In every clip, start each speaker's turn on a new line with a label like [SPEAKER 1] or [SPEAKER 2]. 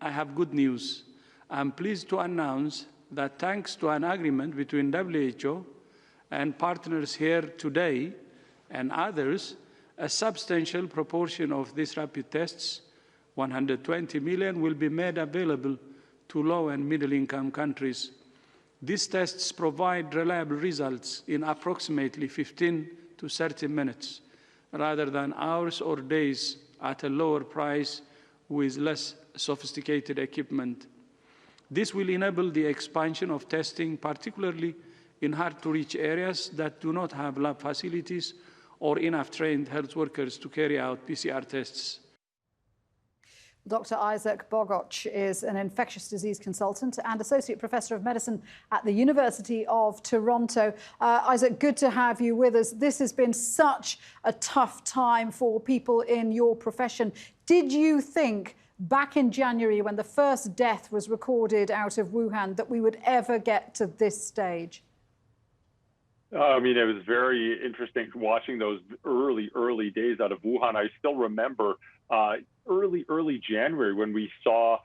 [SPEAKER 1] I have good news. I'm pleased to announce that thanks to an agreement between WHO and partners here today and others, a substantial proportion of these rapid tests, 120 million, will be made available to low and middle-income countries. These tests provide reliable results in approximately 15 to 30 minutes, rather than hours or days at a lower price with less sophisticated equipment. This will enable the expansion of testing, particularly in hard-to-reach areas that do not have lab facilities or enough trained health workers to carry out PCR tests.
[SPEAKER 2] Dr. Isaac Bogoch is an infectious disease consultant and Associate Professor of Medicine at the University of Toronto. Isaac, good to have you with us. This has been such a tough time for people in your profession. Did you think back in January, when the first death was recorded out of Wuhan, that we would ever get to this stage?
[SPEAKER 3] I mean, it was very interesting watching those early days out of Wuhan. I still remember early January when we saw,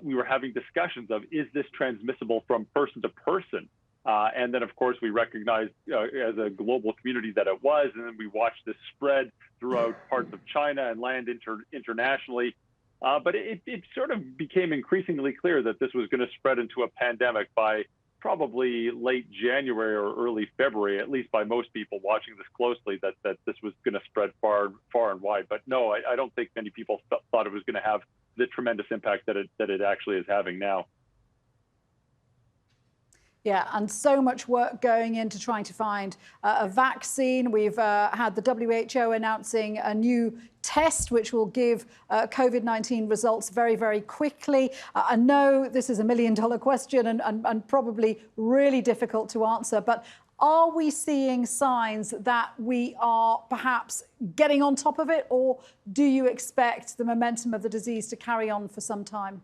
[SPEAKER 3] we were having discussions of, is this transmissible from person to person? And then, of course, we recognized as a global community that it was. And then we watched this spread throughout parts of China and land internationally. But it sort of became increasingly clear that this was going to spread into a pandemic by probably late January or early February, at least by most people watching this closely, that this was going to spread far and wide. But no, I don't think many people thought it was going to have the tremendous impact that it actually is having now.
[SPEAKER 2] Yeah, and so much work going into trying to find a vaccine. We've had the WHO announcing a new test which will give COVID-19 results very, very quickly. I know this is $1 million question and probably really difficult to answer, but are we seeing signs that we are perhaps getting on top of it, or do you expect the momentum of the disease to carry on for some time?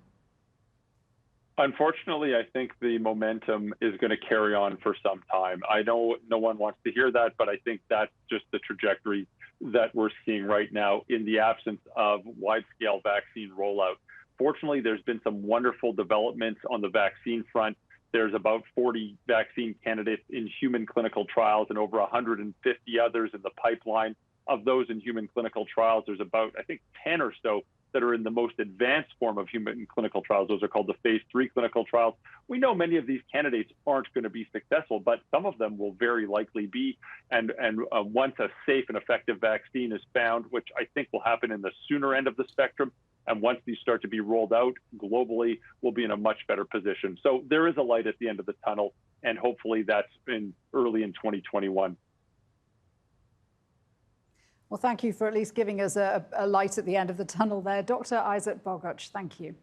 [SPEAKER 3] Unfortunately, I think the momentum is going to carry on for some time. I know no one wants to hear that, but I think that's just the trajectory that we're seeing right now in the absence of wide-scale vaccine rollout. Fortunately, there's been some wonderful developments on the vaccine front. There's about 40 vaccine candidates in human clinical trials and over 150 others in the pipeline. Of those in human clinical trials, there's about, I think, 10 or so that are in the most advanced form of human clinical trials. Those are called the phase 3 clinical trials. We know many of these candidates aren't going to be successful, but some of them will very likely be. And once a safe and effective vaccine is found, which I think will happen in the sooner end of the spectrum, and once these start to be rolled out globally, we'll be in a much better position. So there is a light at the end of the tunnel, and hopefully that's early in 2021.
[SPEAKER 2] Well, thank you for at least giving us a light at the end of the tunnel there. Dr. Isaac Bogoch, thank you.